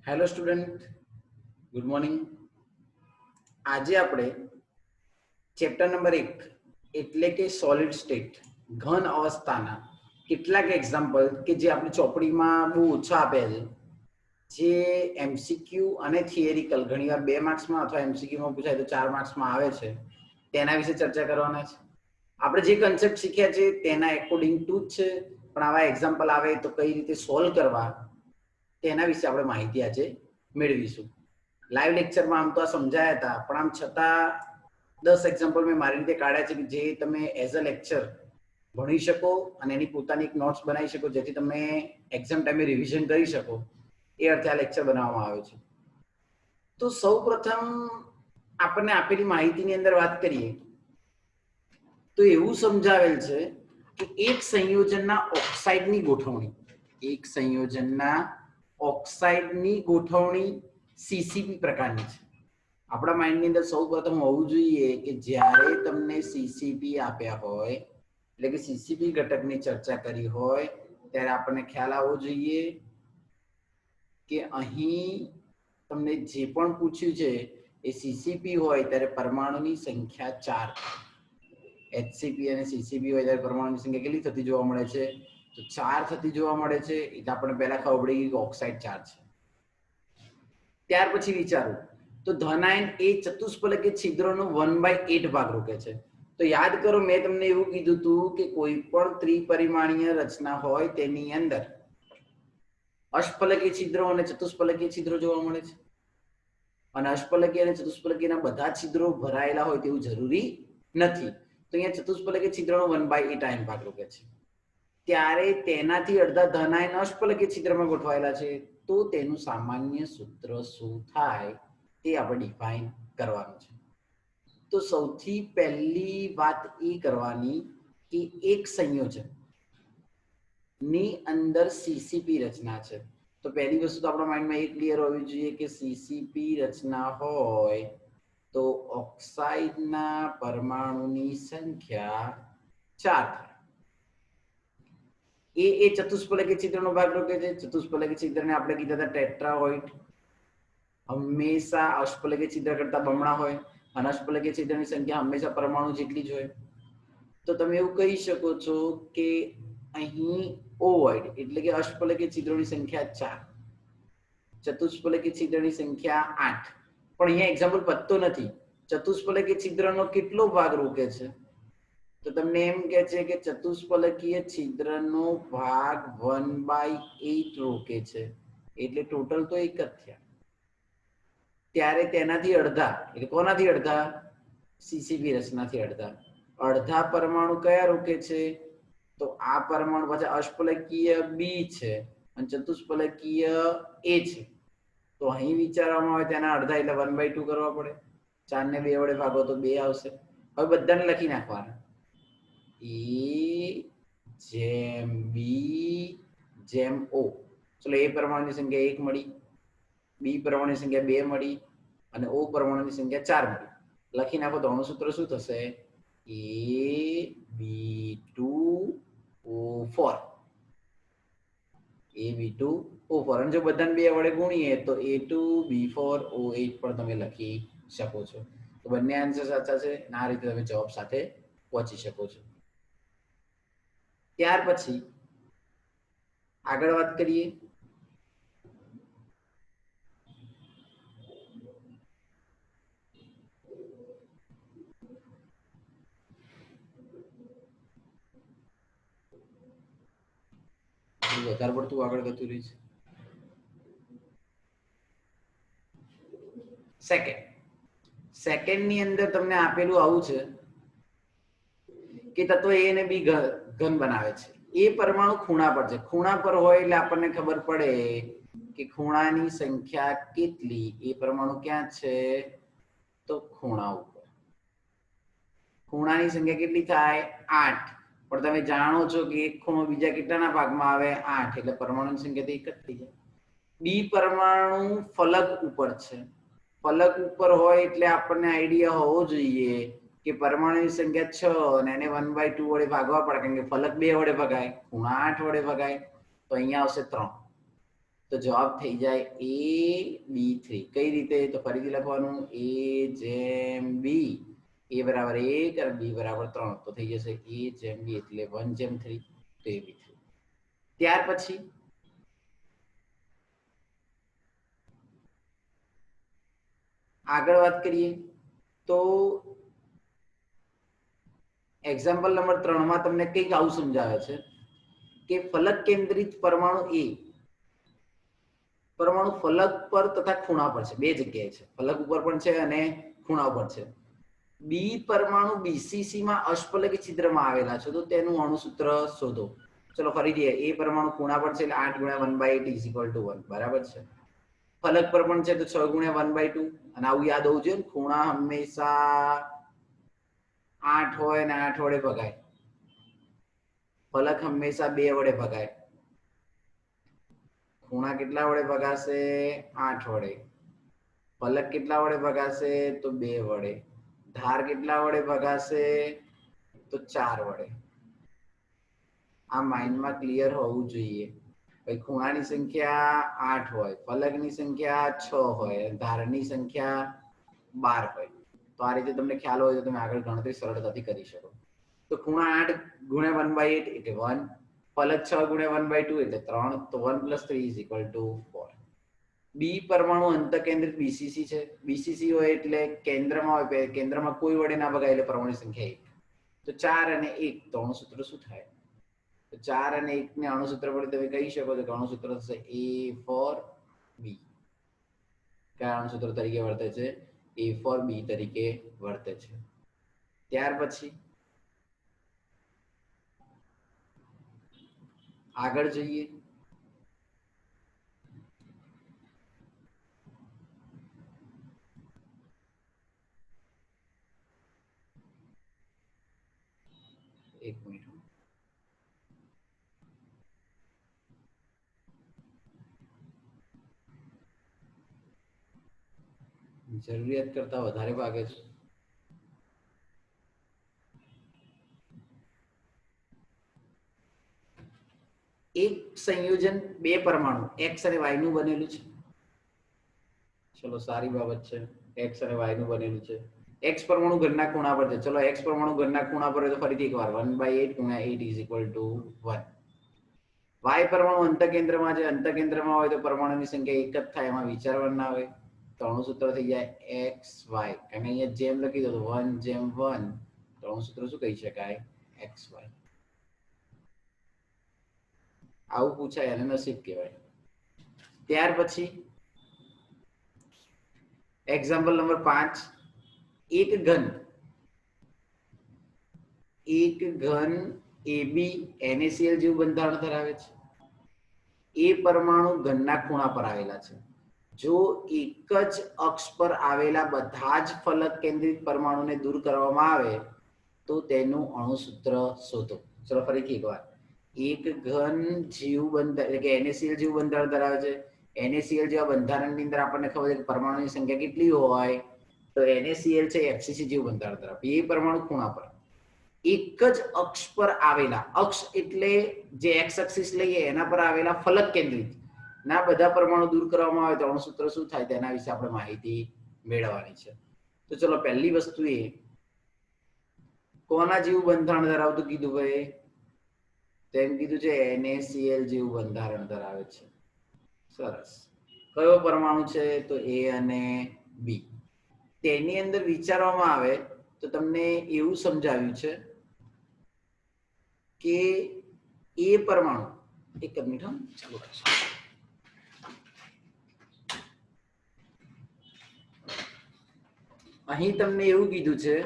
Hello student, good morning. આજે આપણે chapter number 1 એટલે કે સોલિડ સ્ટેટ ઘન અવસ્થાના કેટલાક એક્ઝામ્પલ કે જે આપણી ચોપડીમાં બહુ ઓછા આપ્યા છે, જે એમસીક્યુ અને થિયરિકલ ઘણીવાર 2 માર્ક્સમાં અથવા એમસીક્યુમાં પૂછાય તો 4 માર્ક્સમાં આવે છે, તેના વિશે ચર્ચા કરવાના છે. આપણે જે કન્સેપ્ટ શીખ્યા છે તેના એકોર્ડિંગ ટુ જ છે, પણ આવા એક્ઝામ્પલ આવે તો કઈ રીતે સોલ્વ કરવા તેના વિશે આપણે માહિતી આજે મેળવીશું. લાઈવ લેક્ચરમાં આમ તો આ સમજાયા હતા, પણ આમ છતાં 10 એક્ઝામ્પલ મેં મારી રીતે કાઢ્યા છે કે જે તમે એઝ અ લેક્ચર ભણી શકો અને એની પોતાની એક નોટ્સ બનાવી શકો, જેથી તમે એક્ઝામ ટાઈમે રિવિઝન કરી શકો. એ અર્થે આ લેક્ચર બનાવવામાં આવ્યો છે. તો સૌ પ્રથમ આપણને આપેલી માહિતીની અંદર વાત કરીએ તો એવું સમજાવેલ છે કે એક સંયોજનના ઓક્સાઇડની ગોઠવણી સીસીપી પ્રકારની છે. આપણા માઇન્ડની અંદર સૌ પ્રથમ હોવું જોઈએ કે જ્યારે તમને સીસીપી આપ્યા હોય, એટલે કે સીસીપી ઘટકની ચર્ચા કરી હોય, ત્યારે આપણને ખ્યાલ આવવો જોઈએ કે અહીં તમને જે પણ પૂછ્યું છે એ સીસીપી હોય ત્યારે પરમાણુની સંખ્યા 4, એચસીપી અને સીસીપી હોય ત્યારે પરમાણુની સંખ્યા કેટલી થતી જોવા મળે છે? તો 4 થતી જોવા મળે છે. એટલે આપણે પહેલા ખબર પડી ગઈ કે ઓક્સાઇડ 4 છે. ત્યાર પછી વિચારો તો ધનાયન એ ચતુષ્ફલકીય છિદ્રનો 1/8 ભાગ રોકે છે. તો યાદ કરો, મેં તમને એવું કીધું હતું કે કોઈ પણ ત્રિપરિમાણીય રચના હોય તેની અંદર અષ્ટફલકીય છિદ્રો અને ચતુષ્ફલકીય છિદ્રો જોવા મળે છે, અને અષ્ટફલકીય અને ચતુષ્ફલકીયના બધા છિદ્રો ભરાયેલા હોય તેવું જરૂરી નથી. તો અહીંયા ચતુષ્ફલકીય છિદ્રનો 1/8 આયન ભાગ રોકે છે. ત્યારે તેનાથી અડધા ધનાયન અષ્ટફલકીય છિદ્રમાં ગોઠવાયેલા છે, તો તેનું સામાન્ય સૂત્ર શું થાય તે આપણે ડિફાઇન કરવાનું છે. તો સૌથી પહેલી વાત એ કરવાની કે એક સંયોજન ની અંદર સીસીપી રચના છે. તો પહેલી વસ્તુ તો આપણા માઇન્ડમાં એ ક્લિયર હોવી જોઈએ કે સીસીપી રચના હોય તો ઓક્સાઇડના પરમાણુની સંખ્યા 4 થાય. એ ચતુષ્ફલકીય છિદ્રનો ભાગ રોકે છે. ચતુષ્ફલકીય છિદ્રને આપણે કીધા હતા ટેટ્રાહોઇડ. હંમેશા અષ્ટફલકીય છિદ્ર કરતા બમણા હોય, અને અષ્ટફલકીય છિદ્રની સંખ્યા હંમેશા પરમાણુ જેટલી જ હોય. તો તમે એવું કહી શકો છો કે અહીં ઓવોઇડ એટલે કે અષ્ટફલકીય છિદ્રોની સંખ્યા 4, ચતુષ્ફલકીય છિદ્રની સંખ્યા 8. પણ અહીંયા એક્ઝામ્પલ પતતો નથી. ચતુષ્ફલકીય છિદ્રનો કેટલો ભાગ રોકે છે? તો તમને એમ કહે છે કે ચતુષ્ફલકીય છિદ્રનો ભાગ 1/8 રોકે છે, એટલે ટોટલ તો એક જ થયા. ત્યારે તેનાથી અડધા, એટલે કોનાથી અડધા? સીસીપી રચનાથી અડધા પરમાણુ કયા રોકે છે? તો આ પરમાણુ પાછા અષ્ટફલકીય બી છે અને ચતુષ્ફલકીય એ છે. તો અહીં વિચારવામાં આવે તેના અડધા એટલે 1/2 કરવા પડે. 4 ને 2 વડે ભાગો તો 2 આવશે. હવે બધાને લખી નાખવાના, એ જેમ બી જેમ ઓ. ચલો, એ પરમાણુની સંખ્યા 1 મળી, બી પરમાણુની સંખ્યા 2 મળી, અને ઓ પરમાણુની સંખ્યા 4 મળી. લખી નાખો તો આનું સૂત્ર શું થશે? A B2O4. A B2O4. અને જો બધાને 2 વડે ગુણીએ તો A2B4O8 પણ તમે લખી શકો છો. તો બંને આન્સર સાચા છે. આ રીતે તમે જવાબ સાથે પહોંચી શકો છો. ત્યાર પછી આગળ વાત કરીએ વધારે પડતું આગળ જતું રહ્યું છે. સેકન્ડની અંદર તમને આપેલું આવું છે કે તત્વ એ અને બી ઘન બનાવે છે. એ પરમાણુ ખૂણા પર છે. ખૂણા પર હોય એટલે આપણને ખબર પડે કે ખૂણાની સંખ્યા કેટલી. એ પરમાણુ ક્યાં છે? તો ખૂણા ઉપર. ખૂણાની સંખ્યા કેટલી થાય? 8. પણ તમે જાણો છો કે એક ખૂણો બીજા કેટલાના ભાગમાં આવે? 8. એટલે પરમાણુની સંખ્યા તો એક જ થઈ જાય. બી પરમાણુ ફલક ઉપર છે. ફલક ઉપર હોય એટલે આપણને આઈડિયા હોવો જોઈએ કે પરમાણુની સંખ્યા 6 અને એને 1/2 વડે ભાગવા પડે, કારણ કે ફલક 2 વડે ભગાય, ખૂણા 8 વડે ભગાય. તો અહીંયા આવશે 3. તો જવાબ થઈ જાય AB3 કઈ રીતે તો ફરીથી લખવાનું A જેમ B A બરાબર 1 અને B બરાબર 3 તો થઈ જશે A જેમ B એટલે 1 જેમ 3 તો AB3 ત્યાર પછી આગળ વાત કરીએ તો એક્ઝામ્પલ નંબર 3 માં તમને કંઈક આવું સમજાવે છે કે ફલક કેન્દ્રિત પરમાણુ A પરમાણુ ફલક પર તથા ખૂણા પર છે બે જગ્યાએ છે ફલક ઉપર પણ છે અને ખૂણા ઉપર છે બી પરમાણુ બીસીસી માં અષ્ટફલકી છિદ્રમાં આવેલા છે તો તેનું અણુસૂત્ર શોધો ચલો ફરીથી એ પરમાણુ ખૂણા પર છે એટલે 8 × 1/8 = 1 બરાબર છે ફલક પર પણ છે તો 6 × 1/2 અને આવું યાદ હોવું જોઈએ ખૂણા હંમેશા 8 હોય ને 8 વડે ભગાય ફલક હંમેશા 2 વડે ભગાય ખૂણા કેટલા વડે ભગાશે 8 વડે ફલક કેટલા વડે ભગાશે તો 2 વડે ધાર કેટલા વડે ભગાશે તો 4 વડે આ માઇન્ડમાં ક્લિયર હોવું જોઈએ ભાઈ ખૂણાની સંખ્યા 8 હોય ફલકની સંખ્યા 6 હોય ધારની સંખ્યા 12 હોય તો આ રીતે તમને ખ્યાલ હોય તો તમે આગળ ગણતરી સરળતાથી કરી શકો તો ખૂણા 8 × 1/8 એટલે 1 ફલક 6 × 1/2 એટલે 3 તો 1 + 3 = 4 બી પરમાણુ અંતકેન્દ્રિત બીસીસી છે બીસીસી હોય એટલે કેન્દ્રમાં હોય કેન્દ્રમાં કોઈ વડે ના ભગાય એટલે પરમાણુ સંખ્યા 1 તો 4 અને 1 તો અણુસૂત્ર શું થાય તો 4 અને 1 ને અણુસૂત્ર વડે તમે કહી શકો તો અણુસૂત્ર થશે A4B કયા અણુસૂત્ર તરીકે વર્તે છે A4B તરીકે વર્તે છે ત્યાર પછી આગળ જઈએ એક મિનિટ જરૂરિયાત કરતા વધારે ભાગે છે એક સંયોજન બે પરમાણુ x અને y નું બનેલું છે ચલો સારી બાબત છે x અને y નું બનેલું છે x પરમાણુ ઘનના ખૂણા પર છે ચલો x પરમાણુ ઘનના ખૂણા પર હોય તો ફરીથી એકવાર 1/8 × 8 = 1 y પરમાણુ અંતકેન્દ્રમાં છે અંતકેન્દ્રમાં હોય તો પરમાણુની સંખ્યા એક જ થાય એમાં વિચારવાનું ના હોય તો અણુસૂત્ર થઈ જાય xy અને અહીંયા જેમ લખી દો તો 1:1 તો અણુસૂત્ર શું કહી શકાય xy આવું પૂછાય અને નસીબ કહેવાય ત્યાર પછી એક્ઝામ્પલ નંબર 5 એક ઘન AB NaCl જેવું બંધારણ ધરાવે છે એ પરમાણુ ઘનના ખૂણા પર આવેલા છે જો એક જ અક્ષ પર આવેલા બધા જ ફલક કેન્દ્રિત પરમાણુને દૂર કરવામાં આવે તો તેનું અણુસૂત્ર શોધો ચલો ફરીથી એકવાર એક ઘન જીવ બંધારણ એટલે કે NaCl જેવું બંધારણ ધરાવે છે NaCl જેવા બંધારણની અંદર આપણને ખબર છે કે પરમાણુની સંખ્યા કેટલી હોય તો NaCl છે FCC જેવું બંધારણ ધરાવે એ પરમાણુ ખૂણા પર એક જ અક્ષ પર આવેલા અક્ષ એટલે જે x એક્સિસ લઈએ એના પર આવેલા ફલક કેન્દ્રિત ના બધા પરમાણુ દૂર કરવામાં આવે તો અણુસૂત્ર શું થાય તેના વિશે આપણે માહિતી મેળવવાની છે તો ચલો પહેલી વસ્તુ એ કોના જેવું બંધારણ ધરાવતું કીધું ભાઈ તેમ કીધું છે NaCl જેવું બંધારણ ધરાવે છે સરસ કયો પરમાણુ છે તો A અને B તેની અંદર વિચારવામાં આવે તો તમને એવું સમજાવ્યું છે કે એ પરમાણુ એક મિનિટ ચાલુ રાખજો અહીં તમને એવું કીધું છે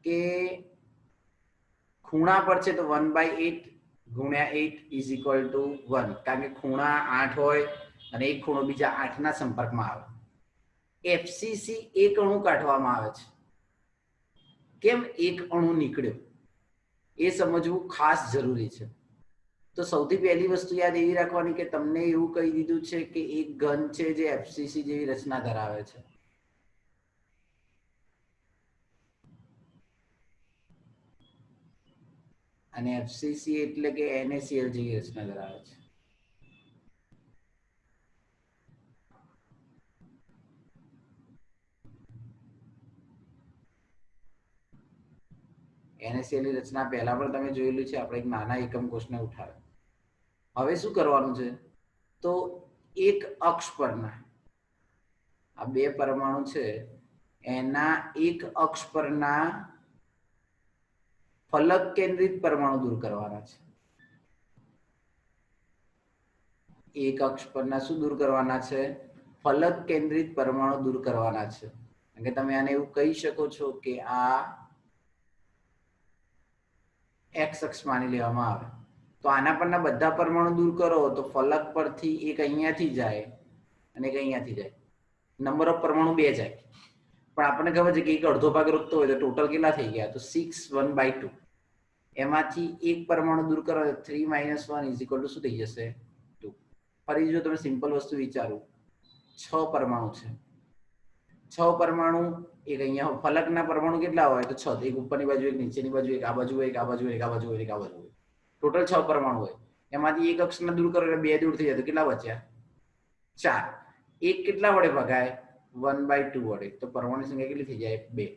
કે ખૂણા પર છે તો 1/8 × 8 = 1 કારણ કે ખૂણા 8 હોય અને એક ખૂણો બીજા 8 ના સંપર્કમાં આવે FCC એક અણુ કાઢવામાં આવે છે કેમ એક અણુ નીકળ્યો એ સમજવું ખાસ જરૂરી છે તો સૌથી પહેલી વસ્તુ યાદ એવી રાખવાની કે તમને એવું કહી દીધું છે કે એક ઘન છે જે FCC જેવી રચના ધરાવે છે અને FCC એટલે કે NaCl જેવી રચના ધરાવે છે NaCl ની રચના પહેલા પણ તમે જોયેલું છે, આપણે એક નાના એકમ કોષને ઉઠાવે. હવે શું કરવાનું છે, તો એક અક્ષ પરના આ બે પરમાણુ છે એના એક અક્ષ પરના ફલક કેન્દ્રિત પરમાણુ દૂર કરવાના છે. એક અક્ષ પરના શું દૂર કરવાના છે? ફલક કેન્દ્રિત પરમાણુ દૂર કરવાના છે. કે તમે આને એવું કહી શકો છો કે આ એક્સ અક્ષ માની લેવામાં આવે. તો આના પરના બધા પરમાણુ દૂર કરો તો ફલક પરથી એક અહીંયાથી જાય અને એક અહીંયાથી જાય. નંબર ઓફ પરમાણુ 2 જાય. પણ આપણને ખબર છે કે એક અડધો ભાગ રોકતો હોય તો ટોટલ કેટલા થઈ ગયા? તો 6 1/2. એમાંથી એક પરમાણુ દૂર કરો તો 3 - 1 શું થઈ જશે? 2. ફરી જો તમે સિમ્પલ વસ્તુ વિચારો, 6 પરમાણુ છે. 6 પરમાણુ, એક અહીંયા ફલકના પરમાણુ કેટલા હોય? તો 6. એક ઉપરની બાજુ, એક નીચેની બાજુ, એક આ બાજુ હોય, એક આ બાજુ હોય, એક આ બાજુ હોય, એક આ બાજુ હોય. ટોટલ 6 પરમાણુ હોય. એમાંથી એક અક્ષને દૂર કરો એટલે 2 દૂર થઈ જાય તો કેટલા બચ્યા? 4. એક કેટલા વડે ભગાય? 1/2 વડે. તો પરમાણુ સંખ્યા કેટલી થઈ જાય? 2.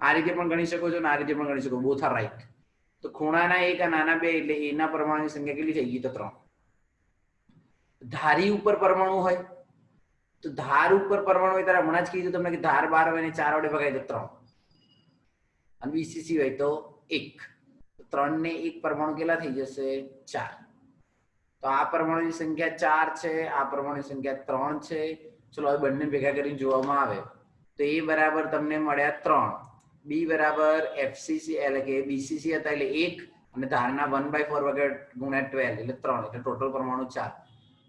આ રીતે પણ ગણી શકો છો અને આ રીતે પણ ગણી શકો. Both are right. તો ખૂણાના 1 અને નાના 2 એટલે એના પરમાણુની સંખ્યા કેટલી થઈ ગઈ? તો 3. ધારી ઉપર પરમાણુ હોય તો ધાર ઉપર પરમાણુ હોય ત્યારે હમણાં જ કીધું તમને કે ધાર 12 હોય ને 4 વડે ભગાય તો 3. અને બીસીસી હોય તો 1. તો 3 ને 1 પરમાણુ કેટલા થઈ જશે? 4. તો આ પરમાણુની સંખ્યા 4 છે, આ પરમાણુની સંખ્યા 3 છે. ચલો હવે બંને ભેગા કરીને જોવામાં આવે તો એ બરાબર તમને મળ્યા 3, બી બરાબર એફસીસી એટલે કે બીસીસી હતા એટલે 1 અને ધારના 1/4 વગર ગુણ્યા 12 એટલે 3 એટલે ટોટલ પરમાણુ 4.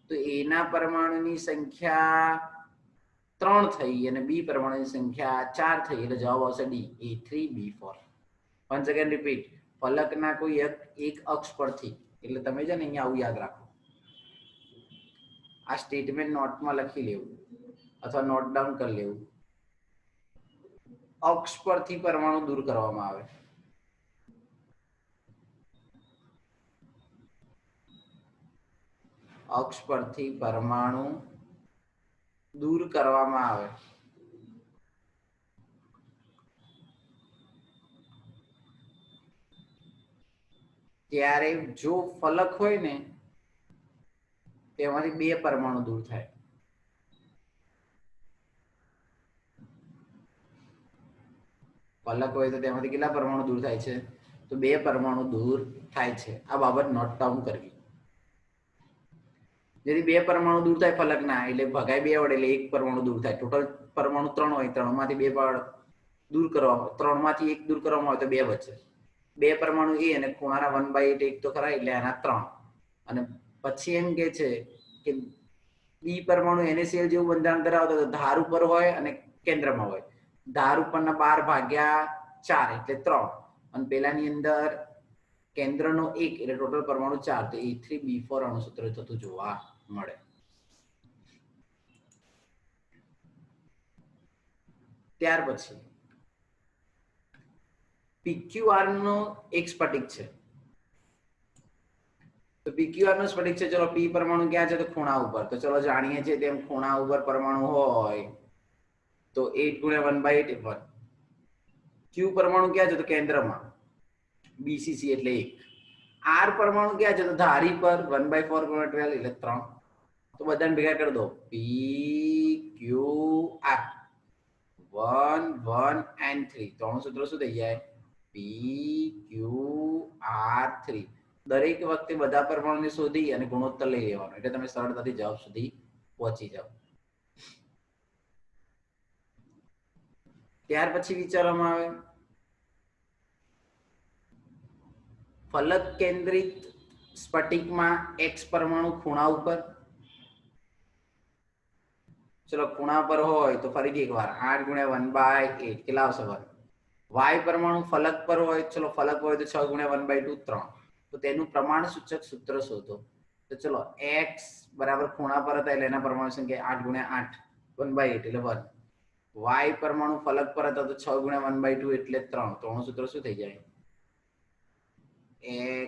તો એના પરમાણુની સંખ્યા 3 થઈ અને બી પરમાણુની સંખ્યા 4 થઈ એટલે જવાબ આવશે D, A3B4. Once again repeat, ફલકના કોઈ એક અક્ષ પરથી, એટલે તમે છે ને અહીંયા આવું યાદ રાખો, આ સ્ટેટમેન્ટ નોટમાં લખી લેવું અથવા નોટ ડાઉન કરી લેવું. અક્ષ પરથી પરમાણુ દૂર કરવામાં આવે. અક્ષ પરથી પરમાણુ દૂર કરવામાં આવે ત્યારે જો ફલક હોય ને તેમાંથી 2 પરમાણુ દૂર થાય. ફલક હોય તો તેમાંથી કેટલા પરમાણુ દૂર થાય છે? તો 2 પરમાણુ દૂર થાય છે. આ બાબત નોટ ડાઉન કરવી. જેથી 2 પરમાણુ દૂર થાય ફલકના એટલે ભગાય 2 વડે એટલે 1 પરમાણુ દૂર થાય. ટોટલ પરમાણુ 3 હોય, 3 માંથી 2 દૂર કરવામાં, 3 માંથી 1 દૂર કરવામાં આવે તો 2 બચે. 2 પરમાણુ એ અને ખૂણાના 1/8 1 તો ખરા એટલે આના 3. અને પછી એમ કે છે કે બી પરમાણુ NaCl જેવું બંધારણ ધરાવતો તો ધાર ઉપર હોય અને કેન્દ્રમાં હોય. ધાર ઉપરના 12/4 એટલે 3 અને પેલાની અંદર કેન્દ્રનો 1 એટલે ટોટલ પરમાણુ 4 તો A3B4 અણુસૂત્ર થતું જોવા મળે. ત્યાર પછી PQR નો એક સ્ફટિક છે. તો PQR નો સ્ફટિક છે. ચલો P પરમાણુ ક્યાં છે? તો ખૂણા ઉપર. તો ચલો જાણીએ છીએ તેમ ખૂણા ઉપર પરમાણુ હોય તો 8 × 1/8 1. Q પરમાણુ ક્યાં છે? તો કેન્દ્રમાં. BCC એટલે 1. R પરમાણુ ક્યાં છે? તો ધારી પર 1/4 × 12 એટલે 3. તો બધાને ભેગા કરી દો. PQR 1 1 and 3. તો અણુસૂત્ર શું થઈ જાય? PQR3. દરેક વખતે બધા પરમાણુને શોધી અને ગુણોત્તર લઈ લેવાનો એટલે તમે સરળતાથી જવાબ સુધી પહોંચી જાઓ. ત્યાર પછી વિચારવામાં આવે ફલક કેન્દ્રિત સ્ફટિકમાં X પરમાણુ ખૂણા ઉપર. ચલો ખૂણા પર હોય તો ફરીથી એકવાર 8 × 1/8 કેટલા આવશે? 1. Y પરમાણુ ફલક પર હોય, ચલો ફલક હોય તો 6 × 1/2 3. તો તેનું પ્રમાણ સૂચક સૂત્ર શોધો. તો ચલો X બરાબર ખૂણા પર હતા એટલે એના પરમાણુ સંખ્યા 8 × 8 1/8 એટલે 1. Y પરમાણુ ફલક પર હતા તો 6 × 1/2 એટલે 3. તો અણુસૂત્ર શું થઈ જાય?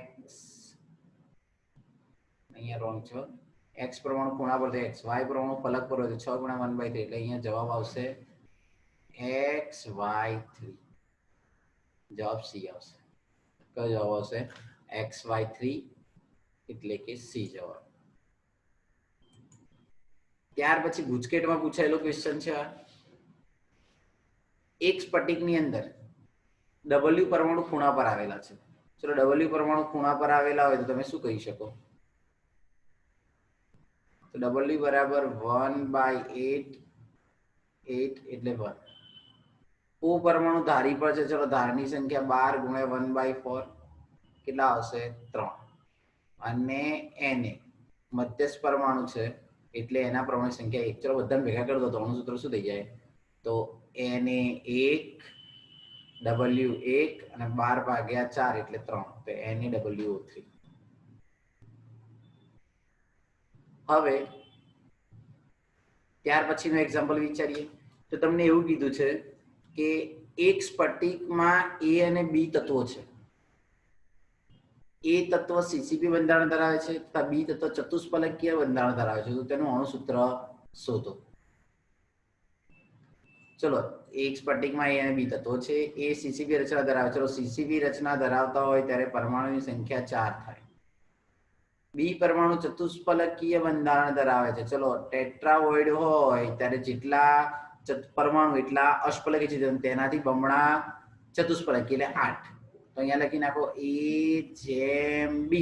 X અહીંયા રોંગ છે. X પરમાણુ ખૂણા પર તો X, Y પરમાણુ ફલક પર હોય તો 6 × 1/3 એટલે અહીંયા જવાબ આવશે XY3. જવાબ C આવશે. કયો જવાબ આવશે xy3 એટલે કે સી જવાબ. ત્યાર પછી ગુજકેટમાં પૂછાયેલો ક્વેશ્ચન છે આ. એક સ્ફટિકની અંદર W પરમાણુ ખૂણા પર આવેલા છે. ચલો W પરમાણુ ખૂણા પર આવેલા હોય તો તમે શું કહી શકો? તો W બરાબર 1/8 એટલે 1. O પરમાણુ ધારી પર છે. ચલો ધારની સંખ્યા 12 ગુણ્યા 1/4 કેટલા આવશે 3. અને Na મધ્યસ્થ પરમાણુ છે એટલે એના પ્રમાણે સંખ્યા 1. ચલો બધાને ભેગા કરી દો તો આનું સૂત્ર શું થઈ જાય? તો Na 1 W 1 અને 12/4 એટલે 3. તો NaWO3. હવે ત્યાર પછીનું એક્ઝામ્પલ વિચારીએ તો તમને એવું કીધું છે કે એક સ્ફટિકમાં A અને B તત્વો છે. A તત્વ CCP બંધારણ ધરાવે છે તથા B તત્વ ચતુષ્ફલકીય બંધારણ ધરાવે છે. તો તેનું અણુસૂત્ર શોધો. ચલો એક સ્ફટિકમાં A અને B તત્વો છે. A CCP રચના ધરાવે છે. ચલો CCP રચના ધરાવતા હોય ત્યારે પરમાણુની સંખ્યા 4 થાય. B પરમાણુ ચતુષ્ફલકીય બંધારણ ધરાવે છે. ચલો ટેટ્રાવોઇડ હોય ત્યારે જેટલા પરમાણુ એટલા અષ્ટફલકીય છિદ્ર, તેનાથી બમણા ચતુષ્ફલકીય એટલે 8. તો અહીંયા લખી નાખો A/B.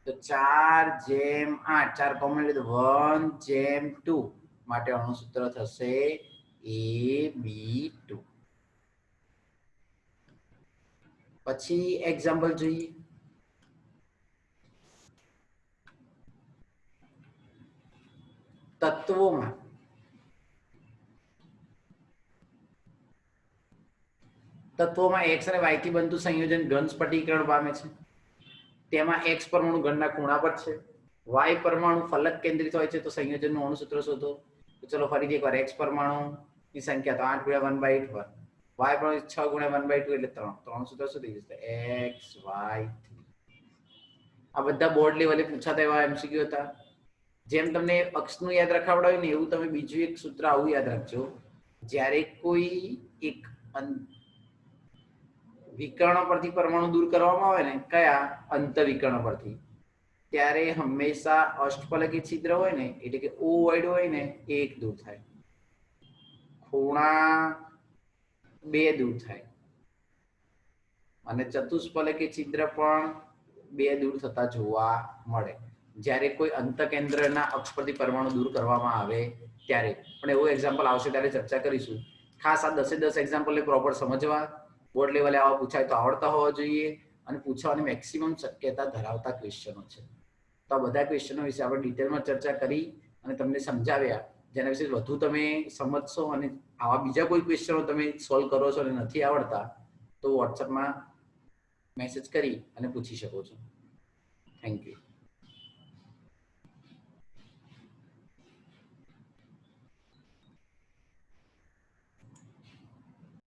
તો 4/8. 4 કોમન એટલે 1/2 માટે અણુસૂત્ર થશે AB2. પછી એક્ઝામ્પલ જોઈએ. તત્વોમાં X અને Y થી બનતું સંયોજન ઘન સ્ફટિકીકરણ પામે છે. તેમાં X પરમાણુ ઘનના ખૂણા પર છે, Y પરમાણુ ફલક કેન્દ્રિત હોય છે. તો સંયોજનનું અણુસૂત્ર શોધો. તો ચલો ફરીથી એકવાર X પરમાણુની સંખ્યા તો 8 × 1/8, Y પરમાણુ 6 × 1/2 એટલે 3. તો અણુસૂત્ર શું થઈ જશે? XY3. આ બધા બોર્ડ લેવલે પૂછાતા એવા MCQ હતા. જેમ તમને અક્ષનું યાદ રખાવડાવ્યું ને એવું તમે બીજું એક સૂત્ર આવું યાદ રાખજો. જ્યારે કોઈ એક વિકર્ણ પરથી પરમાણુ દૂર કરવામાં આવે ને, કયા અંતવિકર્ણ પરથી, ત્યારે હંમેશા અષ્ટફલકીય છિદ્ર હોય ને એટલે કે ઓવોઇડ હોય ને એ 1 દૂર થાય, ખૂણા 2 દૂર થાય અને ચતુષ્ફલકીય છિદ્ર પણ 2 દૂર થતા જોવા મળે જ્યારે કોઈ અંતકેન્દ્રના અક્ષ પરથી પરમાણુ દૂર કરવામાં આવે ત્યારે. પણ એવું એક્ઝામ્પલ આવશે ત્યારે ચર્ચા કરીશું. ખાસ આ 10 એક્ઝામ્પલને પ્રોપર સમજવા. બોર્ડ લેવલે આવા પૂછાય તો આવડતા હોવા જોઈએ અને પૂછવાની મેક્સિમમ શક્યતા ધરાવતા ક્વેશ્ચનો છે. તો આ બધા ક્વેશ્ચનો વિશે આપણે ડિટેલમાં ચર્ચા કરી અને તમને સમજાવ્યા, જેના વિશે વધુ તમે સમજશો. અને આવા બીજા કોઈ ક્વેશ્ચનો તમે સોલ્વ કરો છો અને નથી આવડતા તો વોટ્સએપમાં મેસેજ કરી અને પૂછી શકો છો. Thank you.